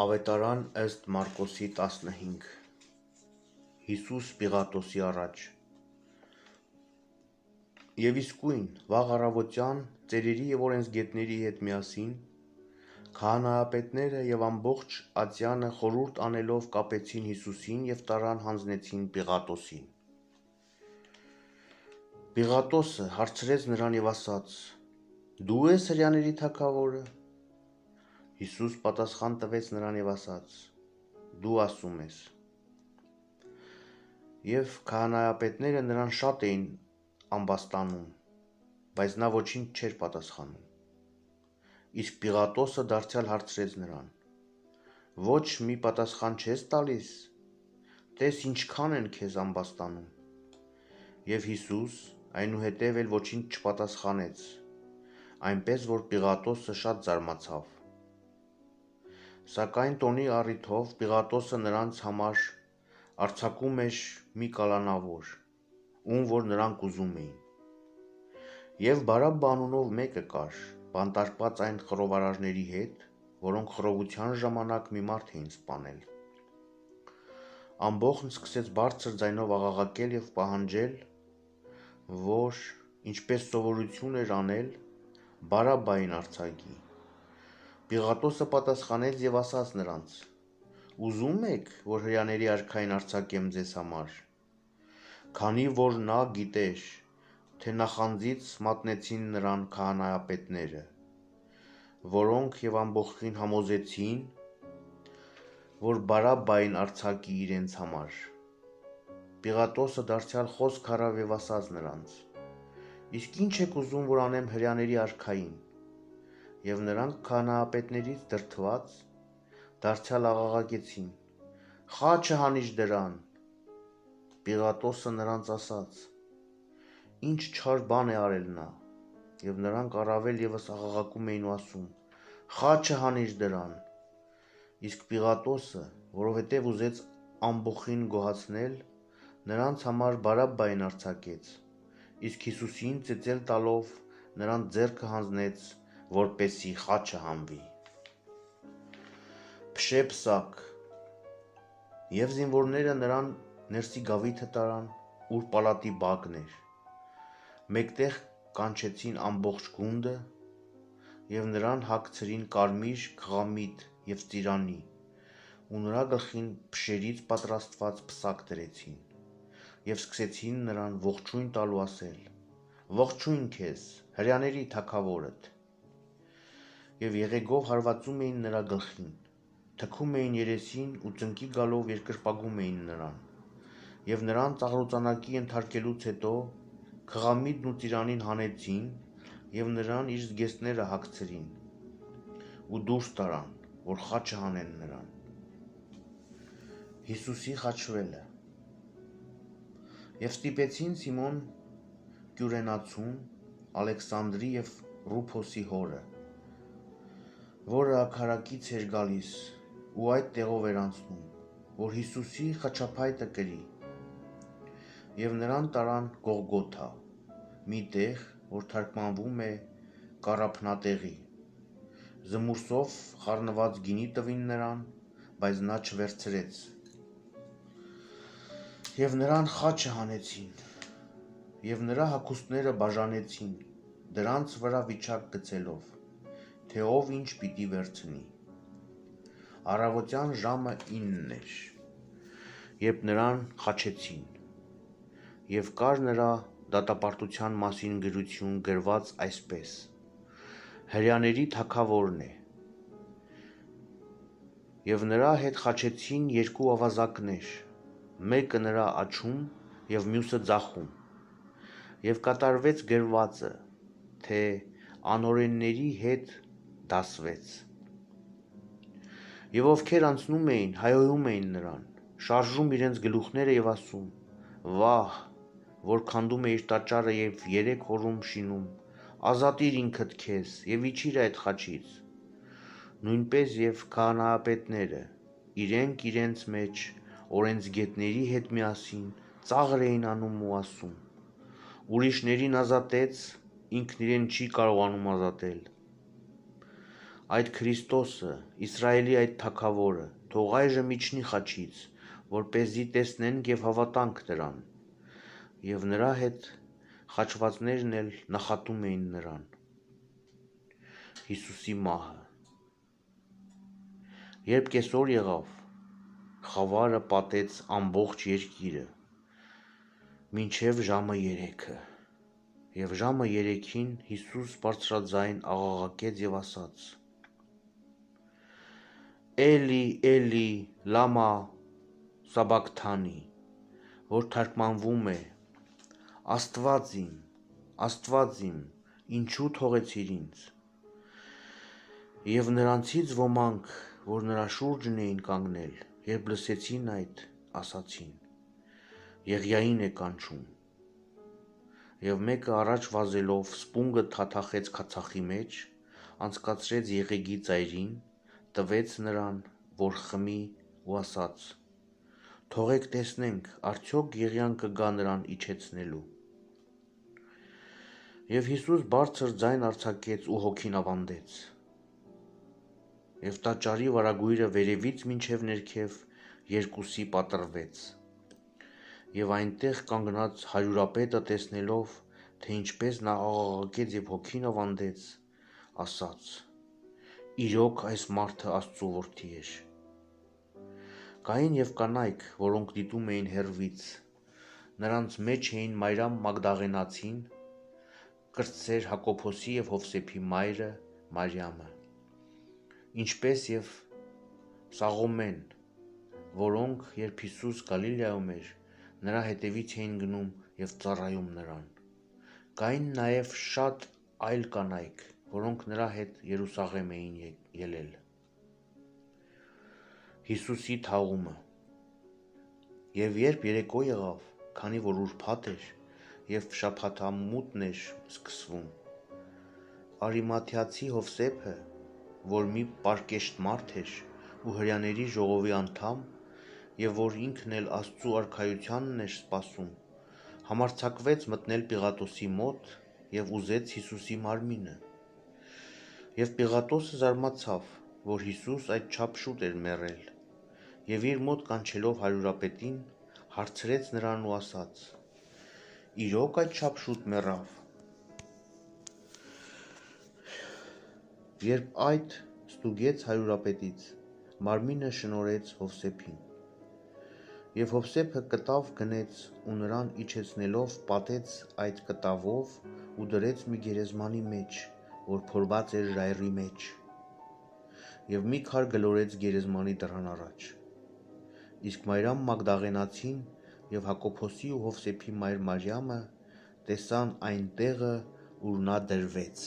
Ավետարան ըստ Մարկոսի 15 Հիսուս Պիղատոսի առաջ Եվ իսկույն վաղ առավոտյան ծերերի և օրենսգետների հետ միասին քահանայապետները և ամբողջ ատյանը խորհուրդ անելով կապեցին Հիսուսին և տարան հանձնեցին Պիղատոսին։ Պիղատոսը հարցրեց նրան և ասաց. «Դու ես հրեաների թագավորը»։ Հիսուս պատասխան տվեց նրան և ասաց. «Դու ասում ես»։ Եվ քահանայապետները նրան շատ էին ամբաստանում, բայց նա ոչինչ չէր պատասխանում։ Իսկ Պիղատոսը դարձյալ հարցրեց նրան. «Ոչ մի պատասխան չես տալիս, տես ինչքան են քեզ ամբաստանում»։ Եվ Հիսուս այնուհետև էլ ոչինչ չպատասխանեց, այնպես որ Պիղատոսը շատ զարմացավ։ Սակայն տոնի առիթով Պիղատոսը նրանց համար արձակում էր մի կալանավոր, ում որ նրանք ուզում էին։ Եվ Բարաբբա անունով մեկը կար, բանտարկված այն խռովարարների հետ, որոնք խռովության ժամանակ մի մարդ էին սպանել։ Ամբոխն սկսեց բարձր ձայնով աղաղակել և պահանջել, որ, ինչպես սովորություն էր անել, Բարաբբային արձակի։ Պիղատոսը պատասխանեց և ասաց նրանց. «Ուզում եք, որ հրեաների արքային արձակեմ ձեզ համար»։ Քանի որ նա գիտեր, թե նախանձից մատնեցին նրան քահանայապետները, որոնք և ամբոխին համոզեցին, որ Բարաբբային արձակի իրենց համար։ Պիղատոսը դարձյալ խոսք առավ և ասաց նրանց. «Իսկ ի՞նչ եք ուզում, որ անեմ հրեաների արքային»։ Եվ նրանք քահանայապետներից դրդված դարձյալ աղաղակեցին. «Խաչը հանիր դրան»։ Պիղատոսը նրանց ասաց. «Ինչ չար բան է արել նա»։ Եվ նրանք առավել ևս աղաղակում էին ու ասում. «Խաչը հանիր դրան»։ Իսկ Պիղատոսը, որովհետև ուզեց ամբոխին գոհացնել, նրանց համար Բարաբբային արձակեց, իսկ Հիսուսին ծեծել տալով նրանց ձեռքը հանձնեց, որպեսզի խաչը հանվի։ Փշե-պսակ։ Եվ զինվորները նրան ներսի գավիթը տարան, ուր պալատի բակն էր։ Մեկտեղ կանչեցին ամբողջ գունդը և նրան հագցրին կարմիր քղամիտ և ծիրանի ու նրա գլխին փշերից պատրաստված պսակ դրեցին և սկսեցին նրան ողջույն տալ ու ասել. «Ողջույն քեզ, հրեաների թագավորդ»։ Եվ եղեգով հարվածում էին նրա գլխին, թքում էին երեսին ու ծնկի գալով երկրպագում էին նրան։ Եվ նրան ծաղրոցանակի ենթարկելուց հետո քղամիտն ու ծիրանին հանեցին և նրան իր զգեստները հագցրին ու դուրս տարան, որ խաչը հանեն նրան։ Հիսուսի խաչվելը։ Եվ ստիպեցին Սիմոն Կյուրենացուն, Ալեքսանդրի և Ռուփոսի հորը, որը աքարակից էր գալիս ու այդ տեղով էր անցնում, որ Հիսուսի խաչափայտը կրի։ Եվ նրան տարան Գողգոթա, մի տեղ, որ թարգմանվում է Կառափնատեղի։ Զմուրսով խառնված գինի տվին նրան, բայց նա չվերցրեց։ Եվ նրան խաչը հանեցին, և նրա հագուստները բաժանեցին, դրանց վրա վիճակ գցելով, թե ով ինչ պիտի վերցնի։ Առավոտյան ժամը 9 էր, երբ նրան խաչեցին, և կար նրա դատապարտության մասին գրություն գրված այսպես. «Հրեաների թագավորն է»։ Եվ նրա հետ խաչեցին երկու ավազակներ, մեկը նրա աջում և մյուսը ձախում։ Եվ կատարվեց գրվածը, թե անօրենների հետ դասվեց։ Եվ ովքեր անցնում էին, հայհոյում էին նրան, շարժում իրենց գլուխները և ասում. «Վա՜հ, որ քանդում էիր տաճարը և 3 օրում շինում, ազատիր ինքդ քեզ և իջիր այդ խաչից»։ Նույնպես և քահանայապետները իրենք իրենց մեջ օրենսգետների հետ միասին ծաղր էին անում ու ասում. «Ուրիշներին ազատեց, ինքն իրեն չի կարողանում ազատել։ այդ Քրիստոսը, Իսրայելի այդ թագավորը, թող այժմ իջնի խաչից, որպեսզի տեսնենք եւ հավատանք նրան։ Եվ նրա հետ խաչվածներն էլ նախատում էին նրան։ Հիսուսի մահը։ Երբ կեսօր եղավ, խավարը պատեց ամբողջ երկիրը, մինչև ժամը 3-ը։ Եվ ժամը 3-ին Հիսուս բարձրաձայն աղաղակեց եւ ասաց. Էլի, Էլի, լամա սաբակթանի, որ թարգմանվում է. Աստված իմ, ինչու թողեցիր ինձ։ Եվ նրանցից ոմանք, որ նրա շուրջն էին կանգնել, երբ լսեցին այդ, ասացին. Եղիային է կանչում։ Եվ մեկը առաջ վազելով սպունգը թաթախեց քացախի մեջ, անցկացրեց եղեգի ծայրին, տվեց նրան, որ խմի ու ասաց. Թողեք տեսնենք, արդյոք եղիան կգա նրան իջեցնելու։ Եվ Հիսուս բարձր ձայն արձակեց ու հոգին ավանդեց։ Եվ տաճարի վարագույրը վերևից մինչև ներքև երկուսի պատռվեց։ Եվ այնտեղ կանգնած հարյուրապետը տեսնելով, թե ինչպես նա աղաղակեց եւ հոգին ավանդեց, ասաց. Իրոք այս մարդը Աստծու որդի էր։ Կային եւ կանայք, որոնք դիտում էին հեռվից, նրանց մեջ էին Մարիամ Մագդաղենացին, կրտսեր Հակոբոսի եւ Հովսեփի մայրը Մարիամը, ինչպես եւ Սաղոմեն, որոնք, երբ Հիսուս Գալիլեայում էր, նրա հետևից էին գնում եւ ծառայում նրան։ Կային նաեւ շատ այլ կանայք, որոնք նրա հետ Երուսաղեմ էին ելել։ Հիսուսի թաղումը։ Եվ երբ երեկո եղավ, քանի որ ուրբաթ էր եւ շաբաթամուտն էր սկսվում, Արիմաթեացի Հովսեփը, որ մի պարկեշտ մարդ էր ու հրեաների ժողովի անդամ, եւ որ ինքն էլ Աստծու արքայությանն էր սպասում, համարձակվեց մտնել Պիղատոսի մոտ եւ ուզեց Հիսուսի մարմինը։ Եվ Պիղատոսը զարմացավ, որ Հիսուս այդչափ շուտ էր մեռել, եւ իր մոտ կանչելով հարյուրապետին, հարցրեց նրան ու ասաց. Իրոք այդչափ շուտ մեռավ։ Երբ այդ ստուգեց հարյուրապետից, մարմինը շնորհեց Հովսեփին։ Եվ Հովսեփը կտավ գնեց ու նրան իջեցնելով պատեց այդ կտավով ու դրեց մի գերեզմանի մեջ, որ փորված էր ժայռի մեջ։ Եվ մի քար գլորեց գերեզմանի դռան առաջ։ Իսկ Մարիամ Մագդաղենացին եւ Հակոբոսի ու Հովսեփի մայր Մարիամը տեսան այն տեղը, ուր նա դրվեց։